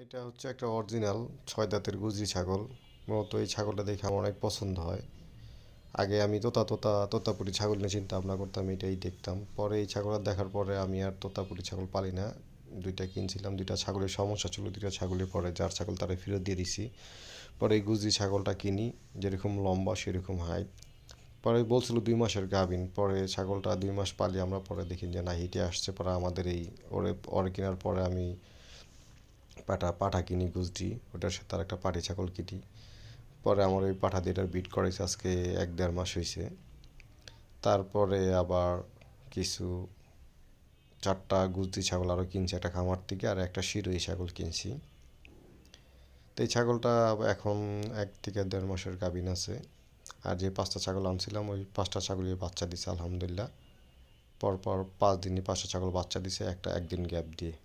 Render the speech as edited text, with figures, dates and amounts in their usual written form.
এটা হচ্ছে একটা অরিজিনাল 6 দাঁতের গুজরি ছাগল। মূলত এই ছাগলটা দেখে আমার অনেক পছন্দ হয়। আগে আমি তোতাপুরি ছাগল নিয়ে চিন্তা ভাবনা করতাম, এটাই দেখতাম। পরে এই ছাগল দেখার পরে আমি আর তোতাপুরি ছাগল পালি না। দুইটা কিনছিলাম, দুইটা ছাগলের সমস্যা ছিল, দুইটা ছাগলের পরে যার ছাগল তারা ফেরত দিয়ে দিছি। পরে এই গুজরি ছাগলটা কিনি, যেরকম লম্বা সেরকম হাইট। পরে বলছিল 2 মাসের গাভিন। পরে ছাগলটা 2 মাস পালি আমরা, পরে দেখি যে না হিটে আসছে। পরে আমাদের এই ওরে কেনার পরে আমি পাঠা কিনি গুজরি, ওটার সাথে আর একটা পাটি ছাগল কিনি। পরে আমার ওই পাঠা দিয়ে এটার বিট করাইছে, আজকে 1-1.5 মাস হয়েছে। তারপরে আবার কিছু 4টা গুজরি ছাগল আরও কিনছি একটা খামার থেকে, আর একটা শিরোহী ছাগল কিনছি। তো এই ছাগলটা এখন 1 থেকে 1.5 মাসের গাভিন আছে। আর যে 5টা ছাগল আনছিলাম, ওই 5টা ছাগলই বাচ্চা দিছে আলহামদুলিল্লাহ। পরপর 5 দিনই 5টা ছাগল বাচ্চা দিছে, একদিন গ্যাপ দিয়ে।